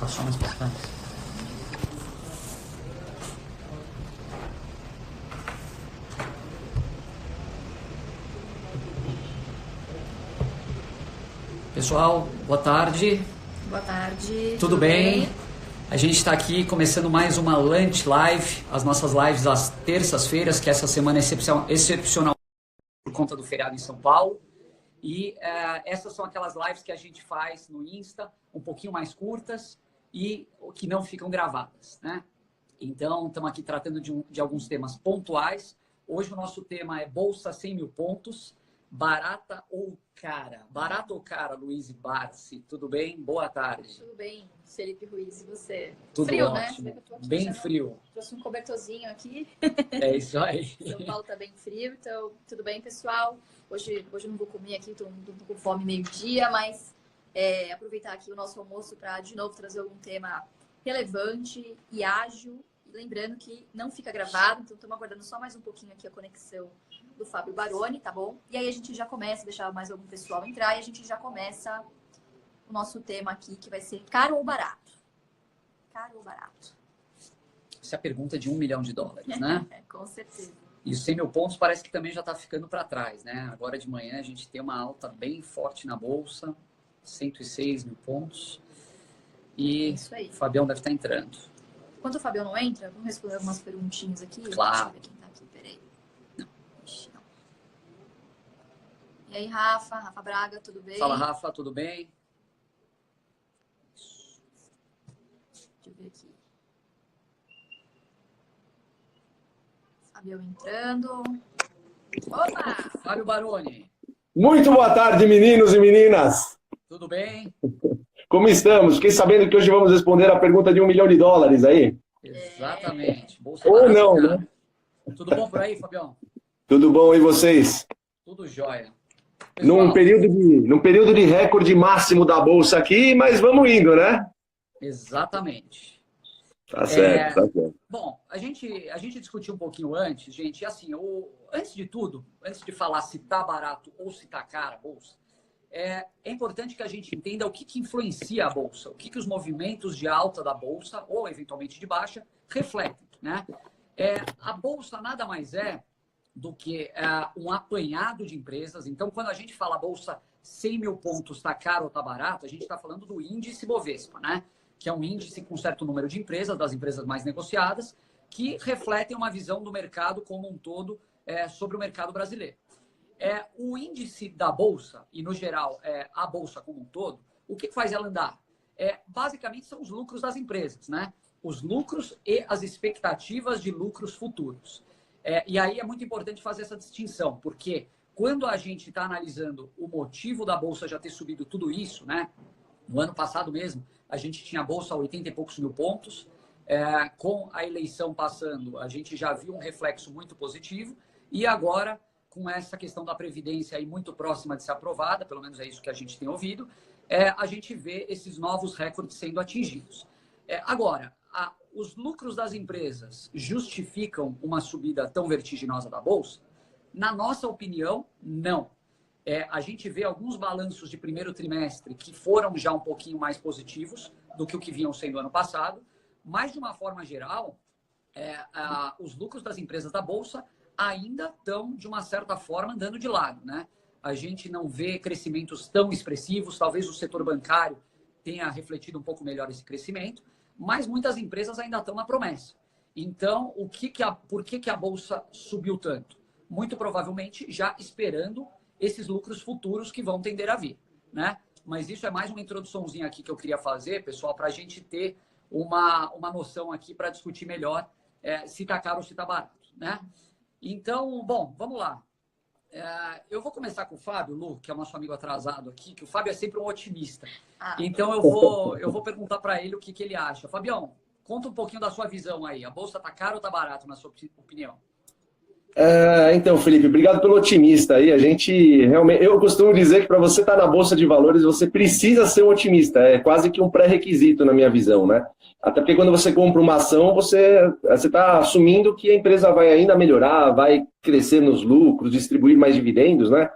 Só mais pra trás. Pessoal, boa tarde. Boa tarde. Tudo bem? A gente está aqui começando mais uma Lunch Live, as nossas lives às terças-feiras, que essa semana é excepcional por conta do feriado em São Paulo. E essas são aquelas lives que a gente faz no Insta, um pouquinho mais curtas e que não ficam gravadas, né? Então, estamos aqui tratando de alguns temas pontuais. Hoje o nosso tema é Bolsa 100 mil pontos, barata ou cara? Barata ou cara, Luiz Barsi? Tudo bem? Boa tarde. Tudo bem, Felipe Ruiz, e você? Tudo frio, ótimo. Né? Eu tô aqui bem frio. Trouxe um cobertorzinho aqui. É isso aí. São Paulo tá bem frio, então tudo bem, pessoal? Hoje eu não vou comer aqui, tô com fome meio-dia, mas aproveitar aqui o nosso almoço para, de novo, trazer algum tema relevante e ágil. Lembrando que não fica gravado, então estamos aguardando só mais um pouquinho aqui a conexão do Fábio Baroni, tá bom? E aí a gente já começa, deixar mais algum pessoal entrar e a gente já começa o nosso tema aqui, que vai ser caro ou barato? Caro ou barato? Essa é a pergunta de $1 milhão, né? Com certeza. E os 100 mil pontos parece que também já está ficando para trás, né? Agora de manhã a gente tem uma alta bem forte na Bolsa, 106 mil pontos. E isso aí. O Fabião deve estar entrando. Enquanto o Fabião não entra, vamos responder algumas perguntinhas aqui. Claro. Deixa eu ver quem tá aqui, peraí. Não. Ixi, não. E aí, Rafa Braga, tudo bem? Fala, Rafa, tudo bem? Deixa eu ver aqui. Fabião entrando. Opa! Fábio Baroni. Muito boa tarde, meninos e meninas. Tudo bem? Como estamos? Fiquei sabendo que hoje vamos responder a pergunta de $1 milhão aí. Exatamente. Bolsa Ou barata, não, cara. né? Tudo bom por aí, Fabião? Tudo bom, e vocês? Tudo jóia. Num período de recorde máximo da Bolsa aqui, mas vamos indo, né? Exatamente. Tá certo, tá certo. Bom, a gente discutiu um pouquinho antes, gente, e assim, antes de tudo, antes de falar se tá barato ou se tá cara a Bolsa, é importante que a gente entenda o que influencia a Bolsa, o que os movimentos de alta da Bolsa, ou eventualmente de baixa, refletem, né? A Bolsa nada mais é do que um apanhado de empresas. Então, quando a gente fala Bolsa 100 mil pontos tá caro ou tá barato, a gente está falando do índice Bovespa, né? Que é um índice com certo número de empresas, das empresas mais negociadas, que refletem uma visão do mercado como um todo sobre o mercado brasileiro. O índice da Bolsa, e no geral a Bolsa como um todo, o que faz ela andar? Basicamente são os lucros das empresas, né? Os lucros e as expectativas de lucros futuros. E aí é muito importante fazer essa distinção, porque quando a gente está analisando o motivo da Bolsa já ter subido tudo isso, né? No ano passado mesmo, a gente tinha a Bolsa a 80 e poucos mil pontos. Com a eleição passando, a gente já viu um reflexo muito positivo. E agora, com essa questão da Previdência aí muito próxima de ser aprovada, pelo menos é isso que a gente tem ouvido, a gente vê esses novos recordes sendo atingidos. Agora, os lucros das empresas justificam uma subida tão vertiginosa da Bolsa? Na nossa opinião, não. A gente vê alguns balanços de primeiro trimestre que foram já um pouquinho mais positivos do que o que vinham sendo ano passado, mas, de uma forma geral, os lucros das empresas da Bolsa ainda estão, de uma certa forma, andando de lado, né? A gente não vê crescimentos tão expressivos, talvez o setor bancário tenha refletido um pouco melhor esse crescimento, mas muitas empresas ainda estão na promessa. Então, por que a Bolsa subiu tanto? Muito provavelmente já esperando esses lucros futuros que vão tender a vir, né? Mas isso é mais uma introduçãozinha aqui que eu queria fazer, pessoal, para a gente ter uma noção aqui para discutir melhor se está caro ou se está barato, né? Então, bom, vamos lá. Eu vou começar com o Fábio, Lu, que é o nosso amigo atrasado aqui, que o Fábio é sempre um otimista. Então, eu vou perguntar para ele o que ele acha. Fabião, conta um pouquinho da sua visão aí. A Bolsa está cara ou está barato, na sua opinião? Então, Felipe, obrigado pelo otimista aí. A gente realmente, eu costumo dizer que para você estar na Bolsa de Valores, você precisa ser um otimista. É quase que um pré-requisito na minha visão, né? Até porque quando você compra uma ação, você está assumindo que a empresa vai ainda melhorar, vai crescer nos lucros, distribuir mais dividendos, né?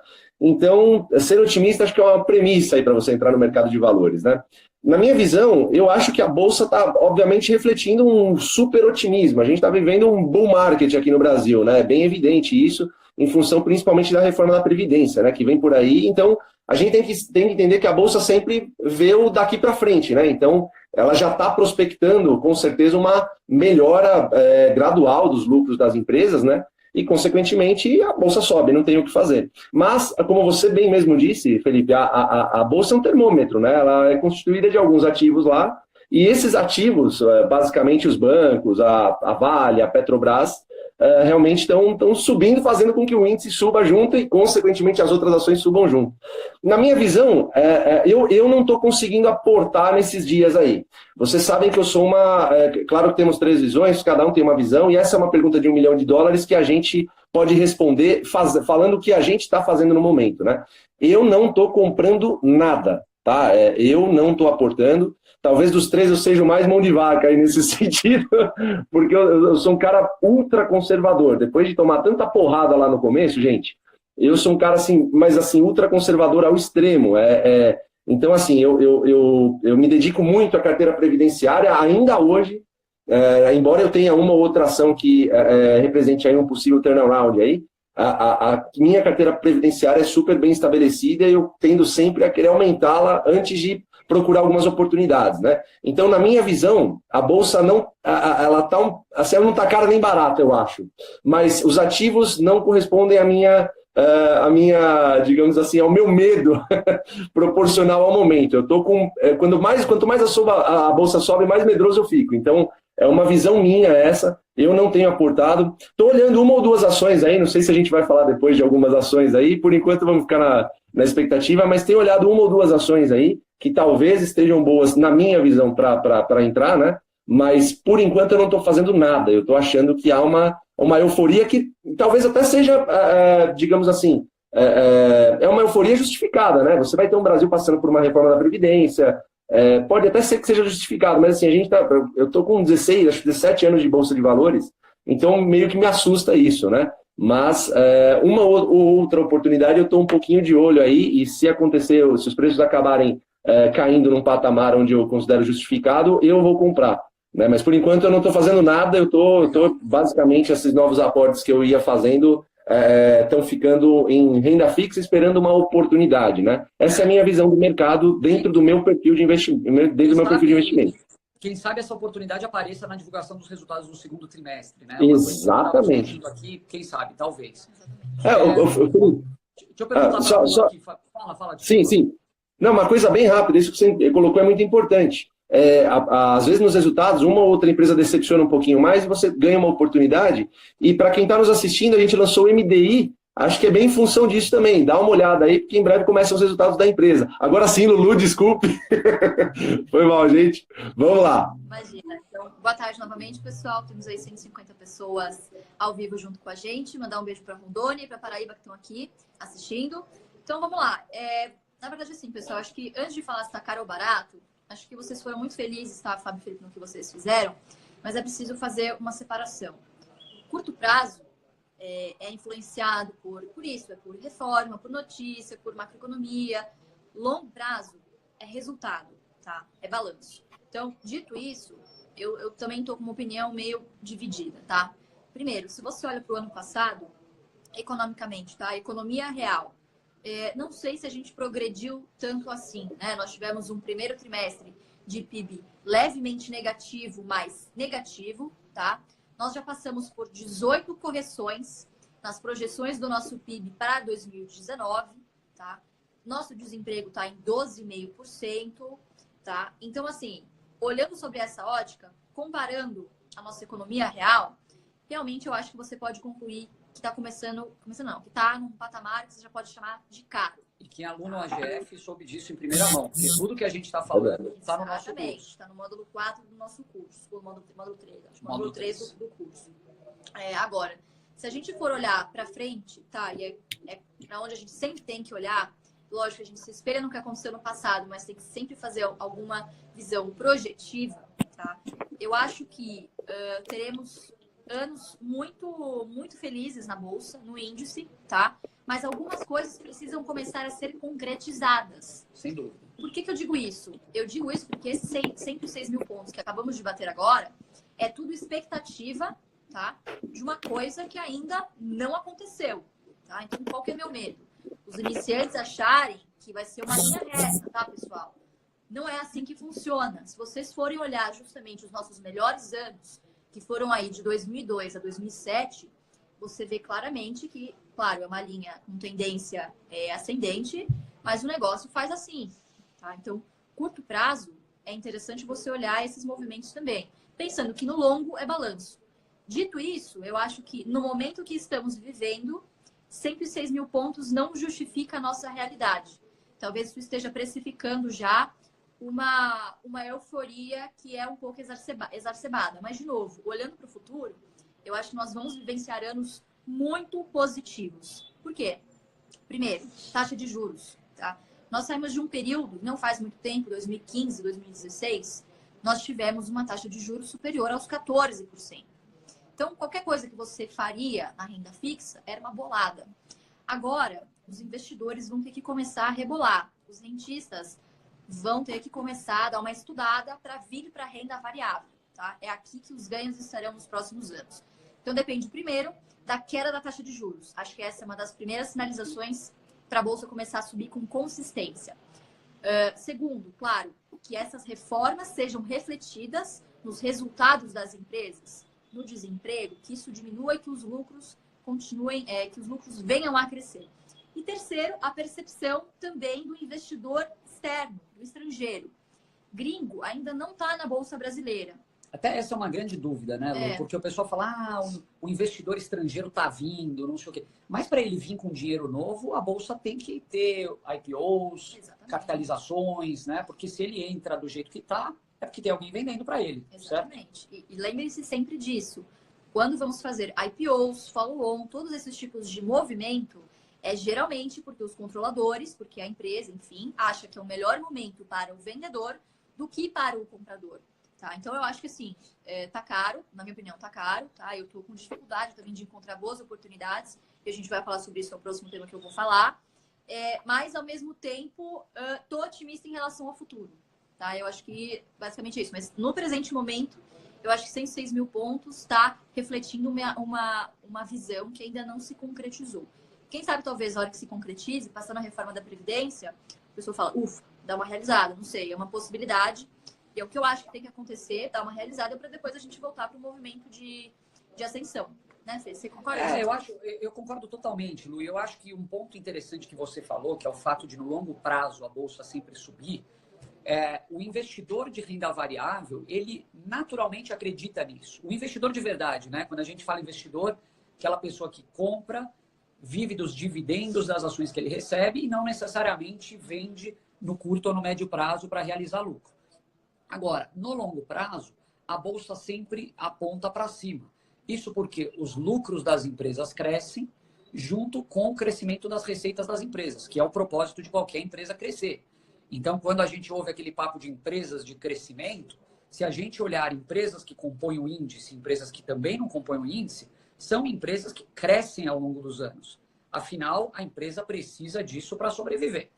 Então, ser otimista acho que é uma premissa aí para você entrar no mercado de valores, né? Na minha visão, eu acho que a Bolsa está, obviamente, refletindo um super otimismo. A gente está vivendo um bull market aqui no Brasil, né? É bem evidente isso, em função principalmente da reforma da Previdência, né? Que vem por aí. Então, a gente tem que entender que a Bolsa sempre vê o daqui para frente, né? Então, ela já está prospectando, com certeza, uma melhora gradual dos lucros das empresas, né? E, consequentemente, a Bolsa sobe, não tem o que fazer. Mas, como você bem mesmo disse, Felipe, a Bolsa é um termômetro, né? Ela é constituída de alguns ativos lá, e esses ativos, basicamente os bancos, a Vale, a Petrobras, realmente estão subindo, fazendo com que o índice suba junto e, consequentemente, as outras ações subam junto. Na minha visão, eu não estou conseguindo aportar nesses dias aí. Vocês sabem que eu sou claro que temos 3 visões, cada um tem uma visão, e essa é uma pergunta de $1 milhão que a gente pode responder falando o que a gente está fazendo no momento, né? Eu não estou comprando nada, tá? Eu não estou aportando. Talvez dos 3 eu seja o mais mão de vaca aí nesse sentido, porque eu sou um cara ultra conservador. Depois de tomar tanta porrada lá no começo, gente, eu sou um cara assim, mas assim, ultra conservador ao extremo. Então, assim, eu me dedico muito à carteira previdenciária ainda hoje, embora eu tenha uma ou outra ação que represente aí um possível turnaround aí, a minha carteira previdenciária é super bem estabelecida e eu tendo sempre a querer aumentá-la antes de procurar algumas oportunidades, né? Então, na minha visão, a Bolsa não está cara nem barata, eu acho. Mas os ativos não correspondem à minha, digamos assim, ao meu medo proporcional ao momento. Eu tô com, quanto mais a Bolsa sobe, mais medroso eu fico. Então, é uma visão minha essa. Eu não tenho aportado. Estou olhando uma ou duas ações aí, não sei se a gente vai falar depois de algumas ações aí, por enquanto vamos ficar na expectativa, mas tenho olhado uma ou duas ações aí, que talvez estejam boas, na minha visão, para entrar, né? Mas, por enquanto, eu não estou fazendo nada. Eu estou achando que há uma euforia que talvez até seja, digamos assim, é uma euforia justificada, né? Você vai ter um Brasil passando por uma reforma da Previdência, pode até ser que seja justificado, mas assim, eu estou com 16, acho que 17 anos de Bolsa de Valores, então meio que me assusta isso, né? Mas uma ou outra oportunidade eu estou um pouquinho de olho aí, e se acontecer, se os preços acabarem caindo num patamar onde eu considero justificado, eu vou comprar, né? Mas por enquanto eu não estou fazendo nada, eu estou basicamente, esses novos aportes que eu ia fazendo estão ficando em renda fixa esperando uma oportunidade, né? Essa é a minha visão do mercado dentro do meu perfil de investimento, dentro do meu perfil de investimento. Quem sabe essa oportunidade apareça na divulgação dos resultados do segundo trimestre, né? Exatamente. Aqui, quem sabe, talvez. Deixa eu perguntar para aqui. Fala. Sim. Não, uma coisa bem rápida, isso que você colocou é muito importante. Às vezes nos resultados, uma ou outra empresa decepciona um pouquinho mais e você ganha uma oportunidade. E para quem está nos assistindo, a gente lançou o MDI, acho que é bem em função disso também. Dá uma olhada aí, porque em breve começam os resultados da empresa. Agora sim, Lulu, desculpe. Foi mal, gente. Vamos lá. Imagina. Então, boa tarde novamente, pessoal. Temos aí 150 pessoas ao vivo junto com a gente. Mandar um beijo para Rondônia e para Paraíba que estão aqui assistindo. Então, vamos lá. Na verdade, assim, pessoal, acho que antes de falar se está caro ou barato, acho que vocês foram muito felizes, tá, Fábio e Felipe, no que vocês fizeram, mas é preciso fazer uma separação. Curto prazo é influenciado por isso, por reforma, por notícia, por macroeconomia. Longo prazo é resultado, tá? É balanço. Então, dito isso, eu também estou com uma opinião meio dividida, tá? Primeiro, se você olha para o ano passado, economicamente, tá? A economia real. Não sei se a gente progrediu tanto assim, né? Nós tivemos um primeiro trimestre de PIB levemente negativo, mas negativo, tá? Nós já passamos por 18 correções nas projeções do nosso PIB para 2019, tá? Nosso desemprego está em 12,5%, tá? Então, assim, olhando sobre essa ótica, comparando a nossa economia real, realmente eu acho que você pode concluir que está que está num patamar que você já pode chamar de caro. E quem é aluno AGF soube disso em primeira mão, porque tudo que a gente está falando está no nosso curso. Está no módulo 4 do nosso curso, ou módulo 3, acho módulo 3 do curso. Agora, se a gente for olhar para frente, tá? E é para onde a gente sempre tem que olhar, lógico que a gente se espelha no que aconteceu no passado, mas tem que sempre fazer alguma visão projetiva, tá? Eu acho que teremos anos muito, muito felizes na Bolsa, no índice, tá? mas algumas coisas precisam começar a ser concretizadas. Sem dúvida. Por que eu digo isso? Eu digo isso porque esses 106 mil pontos que acabamos de bater agora é tudo expectativa, tá? De uma coisa que ainda não aconteceu, tá? Então, qual que é meu medo? Os iniciantes acharem que vai ser uma linha reta, tá, pessoal? Não é assim que funciona. Se vocês forem olhar justamente os nossos melhores anos, que foram aí de 2002 a 2007, você vê claramente que, claro, é uma linha com tendência ascendente, mas o negócio faz assim, tá? Então, curto prazo, é interessante você olhar esses movimentos também, pensando que no longo é balanço. Dito isso, eu acho que no momento que estamos vivendo, 106 mil pontos não justifica a nossa realidade. Talvez isso esteja precificando já uma euforia que é um pouco exacerbada. Mas, de novo, olhando para o futuro, eu acho que nós vamos vivenciar anos muito positivos. Por quê? Primeiro, taxa de juros. Tá? Nós saímos de um período, não faz muito tempo, 2015, 2016, nós tivemos uma taxa de juros superior aos 14%. Então, qualquer coisa que você faria na renda fixa era uma bolada. Agora, os investidores vão ter que começar a rebolar. Os rentistas vão ter que começar a dar uma estudada para vir para a renda variável. Tá? É aqui que os ganhos estarão nos próximos anos. Então, depende, primeiro, da queda da taxa de juros. Acho que essa é uma das primeiras sinalizações para a Bolsa começar a subir com consistência. Segundo, claro, que essas reformas sejam refletidas nos resultados das empresas, no desemprego, que isso diminua e que os lucros continuem, que os lucros venham a crescer. E terceiro, a percepção também do investidor externo, do estrangeiro. Gringo ainda não está na Bolsa Brasileira. Até essa é uma grande dúvida, né, Lu? Porque o pessoal fala, o investidor estrangeiro está vindo, não sei o quê. Mas para ele vir com dinheiro novo, a Bolsa tem que ter IPOs, exatamente, capitalizações, né? Porque se ele entra do jeito que está, é porque tem alguém vendendo para ele. Exatamente. E lembre-se sempre disso. Quando vamos fazer IPOs, follow-on, todos esses tipos de movimento, é geralmente porque os controladores, porque a empresa, enfim, acha que é o melhor momento para o vendedor do que para o comprador. Tá? Então, eu acho que assim, tá caro, na minha opinião, tá caro, tá? Eu tô com dificuldade também de encontrar boas oportunidades, e a gente vai falar sobre isso no próximo tema que eu vou falar. Mas, ao mesmo tempo, tô otimista em relação ao futuro, tá? Eu acho que, basicamente, é isso. Mas, no presente momento, eu acho que 106 mil pontos está refletindo uma visão que ainda não se concretizou. Quem sabe, talvez, a hora que se concretize, passando a reforma da Previdência, a pessoa fala, ufa, dá uma realizada, não sei, é uma possibilidade. E é o que eu acho que tem que acontecer, dar uma realizada, para depois a gente voltar para o movimento de ascensão. Né, Fê? Você concorda? Eu concordo totalmente, Lu. Eu acho que um ponto interessante que você falou, que é o fato de, no longo prazo, a Bolsa sempre subir, o investidor de renda variável, ele naturalmente acredita nisso. O investidor de verdade, né? Quando a gente fala investidor, aquela pessoa que compra, vive dos dividendos das ações que ele recebe e não necessariamente vende no curto ou no médio prazo para realizar lucro. Agora, no longo prazo, a Bolsa sempre aponta para cima. Isso porque os lucros das empresas crescem junto com o crescimento das receitas das empresas, que é o propósito de qualquer empresa crescer. Então, quando a gente ouve aquele papo de empresas de crescimento, se a gente olhar empresas que compõem o índice, empresas que também não compõem o índice, são empresas que crescem ao longo dos anos. Afinal, a empresa precisa disso para sobreviver.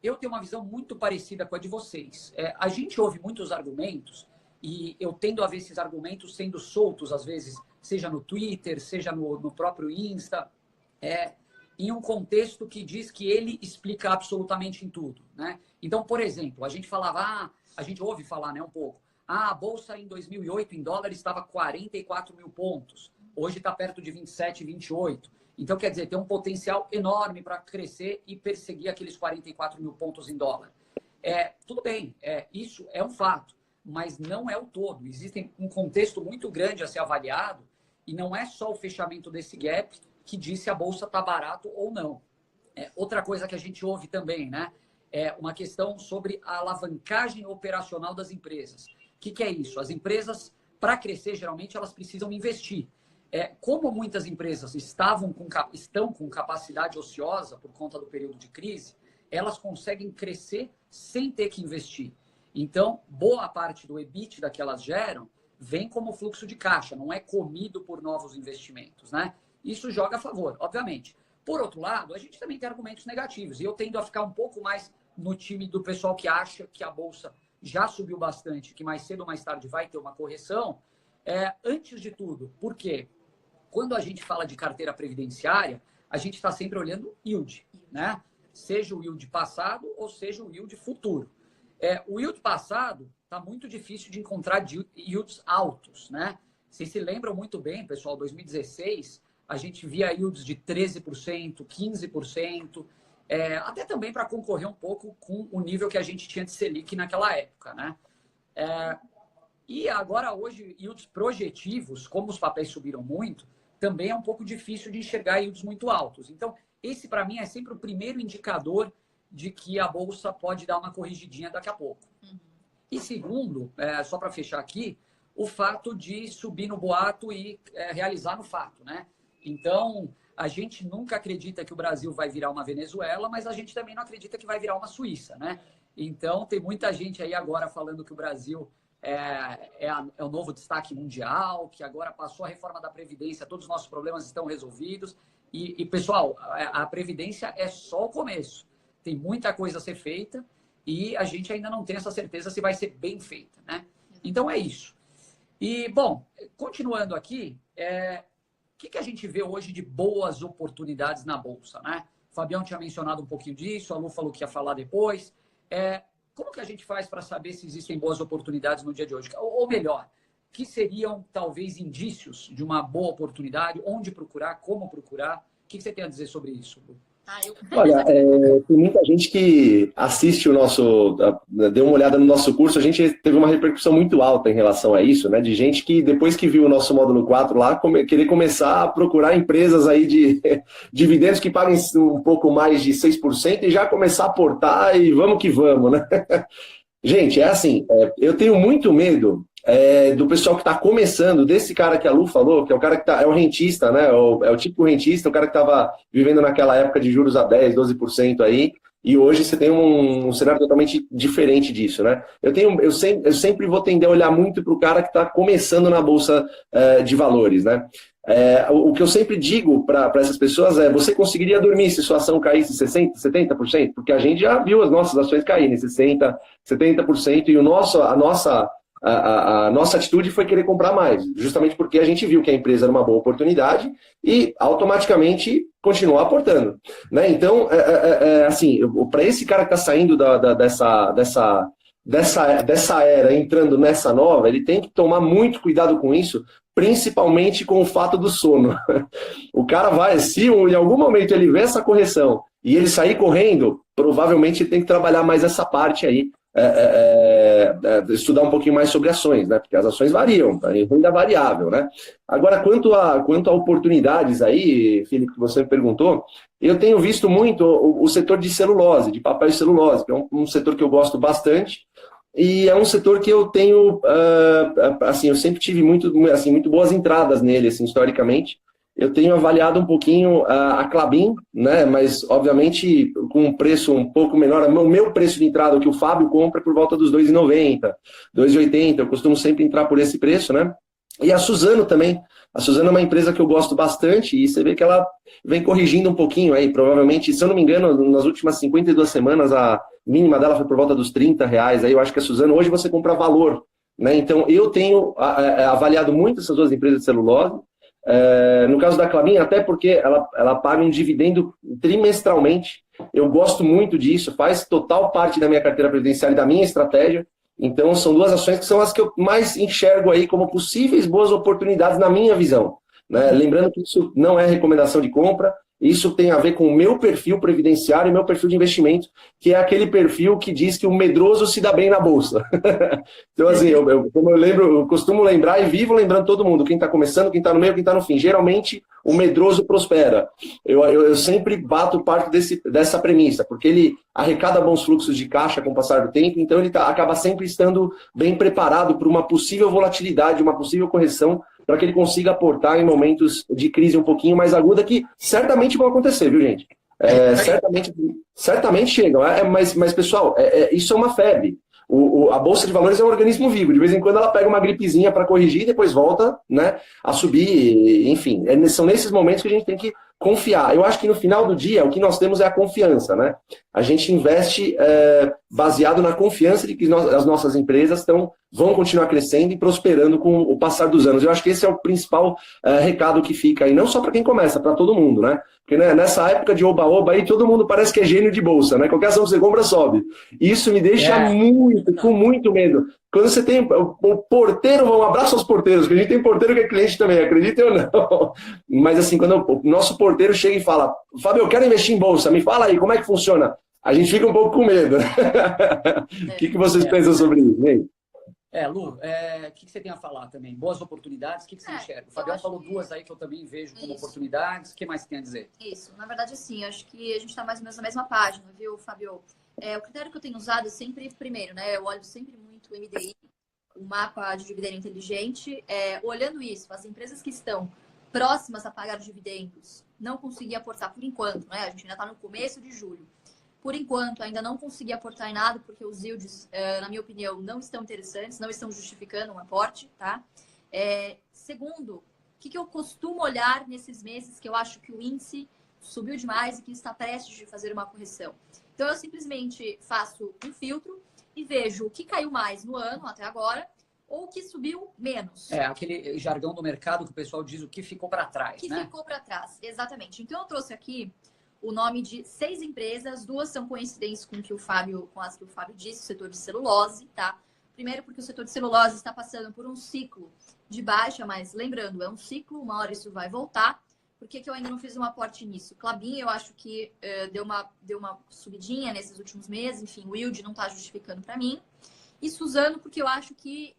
Eu tenho uma visão muito parecida com a de vocês. A gente ouve muitos argumentos e eu tendo a ver esses argumentos sendo soltos, às vezes, seja no Twitter, seja no próprio Insta, em um contexto que diz que ele explica absolutamente em tudo, né? Então, por exemplo, a gente ouve falar, né, um pouco, a Bolsa em 2008 em dólares estava 44 mil pontos, hoje está perto de 27, 28. Então, quer dizer, tem um potencial enorme para crescer e perseguir aqueles 44 mil pontos em dólar. Tudo bem, isso é um fato, mas não é o todo. Existe um contexto muito grande a ser avaliado e não é só o fechamento desse gap que diz se a Bolsa está barato ou não. Outra coisa que a gente ouve também, né? É uma questão sobre a alavancagem operacional das empresas. O que é isso? As empresas, para crescer, geralmente, elas precisam investir. Como muitas empresas estão com capacidade ociosa por conta do período de crise, elas conseguem crescer sem ter que investir. Então, boa parte do EBITDA que elas geram vem como fluxo de caixa, não é comido por novos investimentos, né? Isso joga a favor, obviamente. Por outro lado, a gente também tem argumentos negativos. E eu tendo a ficar um pouco mais no time do pessoal que acha que a Bolsa já subiu bastante, que mais cedo ou mais tarde vai ter uma correção. Antes de tudo, por quê? Quando a gente fala de carteira previdenciária, a gente está sempre olhando yield, né? Seja o yield passado ou seja o yield futuro. O yield passado está muito difícil de encontrar yields altos, né? Vocês se lembram muito bem, pessoal, 2016, a gente via yields de 13%, 15%, até também para concorrer um pouco com o nível que a gente tinha de Selic naquela época, né? E agora, hoje, yields projetivos, como os papéis subiram muito, também é um pouco difícil de enxergar yields muito altos. Então, esse, para mim, é sempre o primeiro indicador de que a Bolsa pode dar uma corrigidinha daqui a pouco. E segundo, só para fechar aqui, o fato de subir no boato e realizar no fato, né? Então, a gente nunca acredita que o Brasil vai virar uma Venezuela, mas a gente também não acredita que vai virar uma Suíça, né? Então, tem muita gente aí agora falando que o Brasil é o novo destaque mundial, que agora passou a reforma da Previdência, todos os nossos problemas estão resolvidos. E pessoal, a Previdência é só o começo. Tem muita coisa a ser feita e a gente ainda não tem essa certeza se vai ser bem feita, né? Então, é isso. E, bom, continuando aqui, o que a gente vê hoje de boas oportunidades na Bolsa, né? O Fabião tinha mencionado um pouquinho disso, a Lu falou que ia falar depois. Como que a gente faz para saber se existem boas oportunidades no dia de hoje? Ou melhor, que seriam talvez indícios de uma boa oportunidade? Onde procurar? Como procurar? O que você tem a dizer sobre isso, Lu? Olha, tem muita gente que assiste o nosso, deu uma olhada no nosso curso, a gente teve uma repercussão muito alta em relação a isso, né? De gente que depois que viu o nosso módulo 4 lá, querer começar a procurar empresas aí de dividendos que paguem um pouco mais de 6% e já começar a aportar e vamos que vamos, né? Gente, assim, eu tenho muito medo do pessoal que está começando, desse cara que a Lu falou, que é o cara que é o rentista, né? É o típico rentista, o cara que estava vivendo naquela época de juros a 10%, 12% aí, e hoje você tem um cenário totalmente diferente disso, né? Eu sempre vou tender a olhar muito para o cara que está começando na Bolsa de Valores, né? O que eu sempre digo para essas pessoas você conseguiria dormir se sua ação caísse 60%, 70%? Porque a gente já viu as nossas ações caírem 60%, 70%, e a nossa atitude foi querer comprar mais, justamente porque a gente viu que a empresa era uma boa oportunidade e automaticamente continuar aportando, né? Então, assim, para esse cara que está saindo dessa era, entrando nessa nova, ele tem que tomar muito cuidado com isso, principalmente com o fato do sono. O cara vai, se em algum momento ele vê essa correção e ele sair correndo, provavelmente ele tem que trabalhar mais essa parte aí, estudar um pouquinho mais sobre ações, né? Porque as ações variam, a renda é variável, né? Agora, quanto a oportunidades aí, Felipe, que você me perguntou, eu tenho visto muito o setor de celulose, de papel e celulose, que é um setor que eu gosto bastante, e é um setor que eu tenho, assim, eu sempre tive muito boas entradas nele, assim, historicamente. Eu tenho avaliado um pouquinho a Klabin, né? Mas, obviamente, com um preço um pouco menor. O meu preço de entrada, o que o Fábio compra, é por volta dos R$ 2,90, R$ 2,80. Eu costumo sempre entrar por esse preço, né? E a Suzano também. A Suzano é uma empresa que eu gosto bastante e você vê que ela vem corrigindo um pouquinho aí. Provavelmente, se eu não me engano, nas últimas 52 semanas, a mínima dela foi por volta dos R$30. Aí eu acho que a Suzano, hoje você compra valor, né? Então, eu tenho avaliado muito essas duas empresas de celulose. No caso da Klabin, até porque ela paga um dividendo trimestralmente. Eu gosto muito disso, faz total parte da minha carteira previdenciária e da minha estratégia. Então, são duas ações que são as que eu mais enxergo aí como possíveis boas oportunidades na minha visão, né? Lembrando que isso não é recomendação de compra, isso tem a ver com o meu perfil previdenciário e meu perfil de investimento, que é aquele perfil que diz que o medroso se dá bem na bolsa. Então, assim, eu costumo lembrar e vivo lembrando todo mundo, quem está começando, quem está no meio, quem está no fim. Geralmente, o medroso prospera. Eu sempre bato parte dessa premissa, porque ele arrecada bons fluxos de caixa com o passar do tempo, então ele acaba sempre estando bem preparado para uma possível volatilidade, uma possível correção, para que ele consiga aportar em momentos de crise um pouquinho mais aguda, que certamente vão acontecer, viu, gente? Certamente chegam. Mas pessoal, isso é uma febre. A Bolsa de Valores é um organismo vivo. De vez em quando ela pega uma gripezinha para corrigir e depois volta, né, a subir. Enfim, são nesses momentos que a gente tem que confiar. Eu acho que no final do dia, o que nós temos é a confiança, né? A gente investe baseado na confiança de que as nossas empresas vão continuar crescendo e prosperando com o passar dos anos. Eu acho que esse é o principal recado que fica aí, não só para quem começa, para todo mundo, né? Porque né, nessa época de oba-oba aí, todo mundo parece que é gênio de bolsa, né? Qualquer ação que você compra, sobe. E isso me deixa com muito medo. Quando você tem o porteiro, um abraço aos porteiros, porque a gente tem porteiro que é cliente também, acredita ou não. Mas assim, quando o nosso porteiro chega e fala, Fábio, eu quero investir em bolsa, me fala aí, como é que funciona? A gente fica um pouco com medo. O que vocês pensam sobre isso, hein? Lu, o que você tem a falar também? Boas oportunidades, o que você enxerga? O Fabião falou duas aí que eu também vejo como oportunidades. O que mais você tem a dizer? Isso, na verdade, sim, acho que a gente está mais ou menos na mesma página, viu, Fábio? O critério que eu tenho usado é sempre, primeiro, né? Eu olho sempre muito o MDI, o mapa de dividendo inteligente. Olhando isso, as empresas que estão próximas a pagar dividendos não consegui aportar por enquanto, né? A gente ainda está no começo de julho. Por enquanto, ainda não consegui aportar em nada, porque os yields, na minha opinião, não estão interessantes, não estão justificando um aporte, tá? Segundo, o que eu costumo olhar nesses meses que eu acho que o índice subiu demais e que está prestes de fazer uma correção? Então, eu simplesmente faço um filtro e vejo o que caiu mais no ano, até agora, ou o que subiu menos. Aquele jargão do mercado que o pessoal diz o que ficou para trás, que né? Ficou para trás, exatamente. Então, eu trouxe aqui o nome de 6 empresas, 2 são coincidentes com as que o Fábio disse, o setor de celulose, tá? Primeiro porque o setor de celulose está passando por um ciclo de baixa, mas lembrando, é um ciclo, uma hora isso vai voltar. Por que eu ainda não fiz um aporte nisso? Klabin, eu acho que deu uma subidinha nesses últimos meses, enfim, o yield não está justificando para mim. E Suzano, porque eu acho que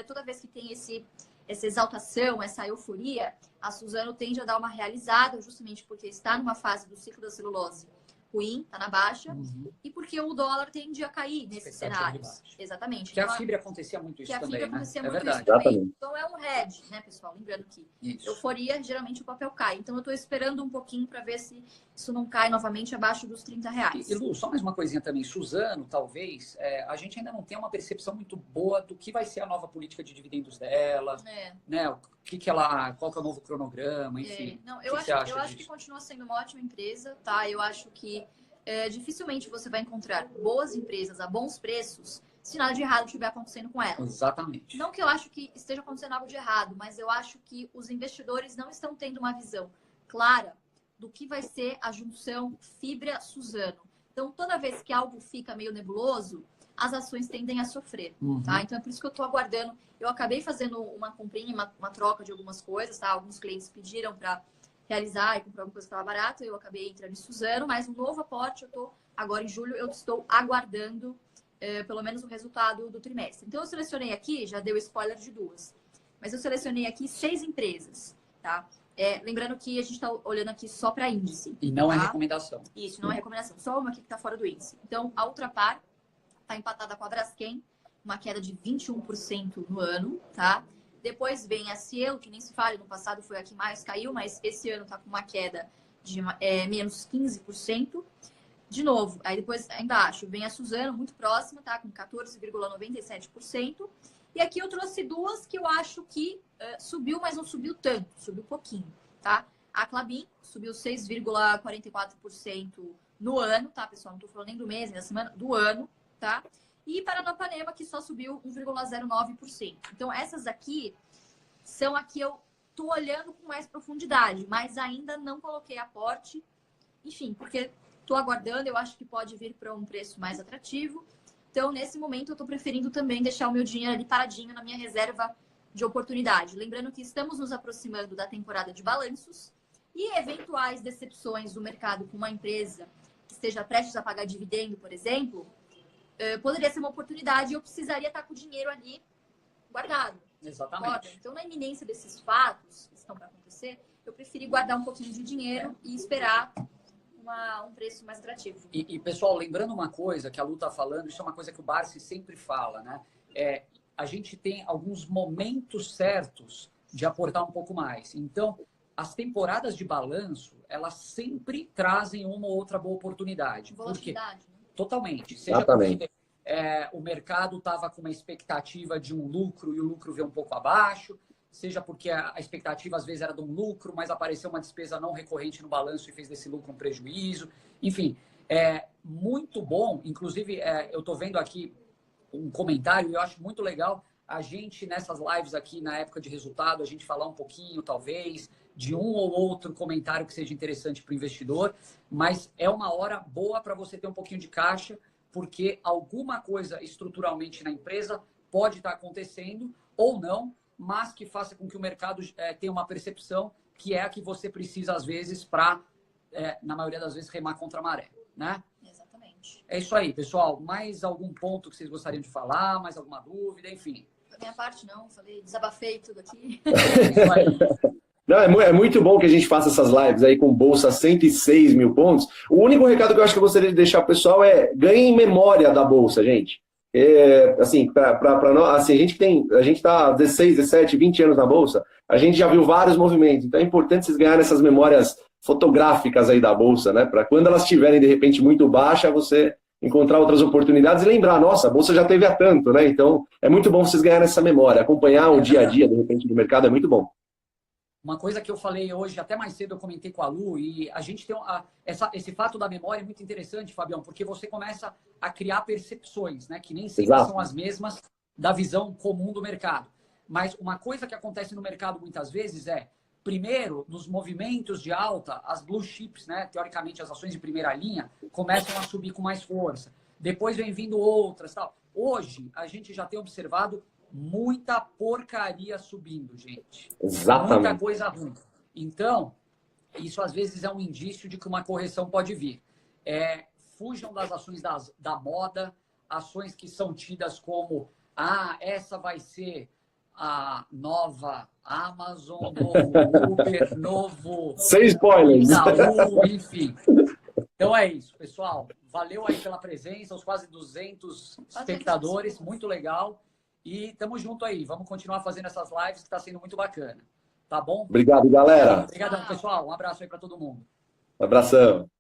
toda vez que tem essa exaltação, essa euforia, a Suzano tende a dar uma realizada, justamente porque está numa fase do ciclo da celulose ruim, está na baixa, e porque o dólar tende a cair nesses cenários. Exatamente. Que então, a fibra acontecia muito isso também, né? Acontecia muito verdade. Isso também. Então é um hedge, né, pessoal? Lembrando que euforia, geralmente o papel cai. Então eu estou esperando um pouquinho para ver se isso não cai novamente abaixo dos R$30. E Lu, só mais uma coisinha também. Suzano, talvez, a gente ainda não tem uma percepção muito boa do que vai ser a nova política de dividendos dela, né? Qual que é o novo cronograma, enfim. Não, eu acho que continua sendo uma ótima empresa, tá? Eu acho que dificilmente você vai encontrar boas empresas a bons preços se nada de errado estiver acontecendo com elas. Exatamente. Não que eu acho que esteja acontecendo algo de errado, mas eu acho que os investidores não estão tendo uma visão clara do que vai ser a junção Fibra-Suzano. Então, toda vez que algo fica meio nebuloso, as ações tendem a sofrer, tá? Então, é por isso que eu estou aguardando. Eu acabei fazendo uma comprinha, uma troca de algumas coisas, tá? Alguns clientes pediram para realizar e comprar alguma coisa que estava barata, eu acabei entrando em Suzano, mas um novo aporte, agora em julho, eu estou aguardando pelo menos o resultado do trimestre. Então, eu selecionei aqui, já deu spoiler de 2, mas eu selecionei aqui 6 empresas, tá? Lembrando que a gente está olhando aqui só para índice. E não é recomendação. Isso, não é recomendação. Só uma aqui que está fora do índice. Então, a Ultrapar está empatada com a Braskem, uma queda de 21% no ano, tá? Depois vem a Cielo, que nem se fala, no passado foi a que mais caiu, mas esse ano está com uma queda de menos 15%. De novo, aí depois, embaixo, vem a Suzano, muito próxima, tá? Com 14,97%. E aqui eu trouxe 2 que eu acho que subiu, mas não subiu tanto, subiu pouquinho, tá? A Klabin subiu 6,44% no ano, tá, pessoal? Não tô falando nem do mês, nem da semana, do ano, tá? E Paranapanema, que só subiu 1,09%. Então, essas aqui são a que eu tô olhando com mais profundidade, mas ainda não coloquei aporte, enfim, porque tô aguardando, eu acho que pode vir para um preço mais atrativo. Então, nesse momento, eu estou preferindo também deixar o meu dinheiro ali paradinho na minha reserva de oportunidade. Lembrando que estamos nos aproximando da temporada de balanços e eventuais decepções do mercado com uma empresa que esteja prestes a pagar dividendo, por exemplo, poderia ser uma oportunidade e eu precisaria estar com o dinheiro ali guardado. Exatamente. Então, na iminência desses fatos que estão para acontecer, eu preferi guardar um pouquinho de dinheiro e esperar um preço mais atrativo. E, pessoal, lembrando uma coisa que a Lu está falando, isso é uma coisa que o Barsi sempre fala, né? A gente tem alguns momentos certos de aportar um pouco mais. Então, as temporadas de balanço, elas sempre trazem uma ou outra boa oportunidade. Volatilidade, né? Totalmente. Seja porque o mercado estava com uma expectativa de um lucro e o lucro veio um pouco abaixo, seja porque a expectativa às vezes era de um lucro, mas apareceu uma despesa não recorrente no balanço e fez desse lucro um prejuízo. Enfim, é muito bom. Inclusive, eu estou vendo aqui um comentário e eu acho muito legal a gente, nessas lives aqui, na época de resultado, a gente falar um pouquinho, talvez, de um ou outro comentário que seja interessante para o investidor, mas é uma hora boa para você ter um pouquinho de caixa, porque alguma coisa estruturalmente na empresa pode estar acontecendo ou não, mas que faça com que o mercado tenha uma percepção que é a que você precisa, às vezes, para, na maioria das vezes, remar contra a maré, né? Exatamente. É isso aí, pessoal. Mais algum ponto que vocês gostariam de falar? Mais alguma dúvida? Enfim. Da minha parte, não. Falei, desabafei tudo aqui. Isso aí. Não, é muito bom que a gente faça essas lives aí com bolsa 106 mil pontos. O único recado que eu acho que eu gostaria de deixar pro pessoal é ganhem memória da bolsa, gente. Assim, para nós, assim, a gente tá 16, 17, 20 anos na bolsa, a gente já viu vários movimentos. Então é importante vocês ganharem essas memórias fotográficas aí da bolsa, né? Para quando elas estiverem de repente muito baixa, você encontrar outras oportunidades e lembrar, nossa, a bolsa já teve há tanto, né? Então é muito bom vocês ganharem essa memória, acompanhar o dia a dia de repente do mercado é muito bom. Uma coisa que eu falei hoje, até mais cedo eu comentei com a Lu, e a gente tem esse fato da memória é muito interessante, Fabião, porque você começa a criar percepções, né? Que nem sempre Exato. são as mesmas da visão comum do mercado. Mas uma coisa que acontece no mercado muitas vezes é, primeiro, nos movimentos de alta, as blue chips, né? Teoricamente, as ações de primeira linha, começam a subir com mais força. Depois vem vindo outras, tal. Hoje, a gente já tem observado muita porcaria subindo, gente. Exatamente. Muita coisa ruim. Então, isso às vezes é um indício de que uma correção pode vir. Fujam das ações da moda, ações que são tidas como essa vai ser a nova Amazon, novo Uber, novo... Sem spoilers. Itaú, enfim. Então é isso, pessoal. Valeu aí pela presença, os quase 200 espectadores, muito legal. E tamo junto aí. Vamos continuar fazendo essas lives que está sendo muito bacana. Tá bom? Obrigado, galera. Obrigadão, pessoal. Um abraço aí para todo mundo. Abração.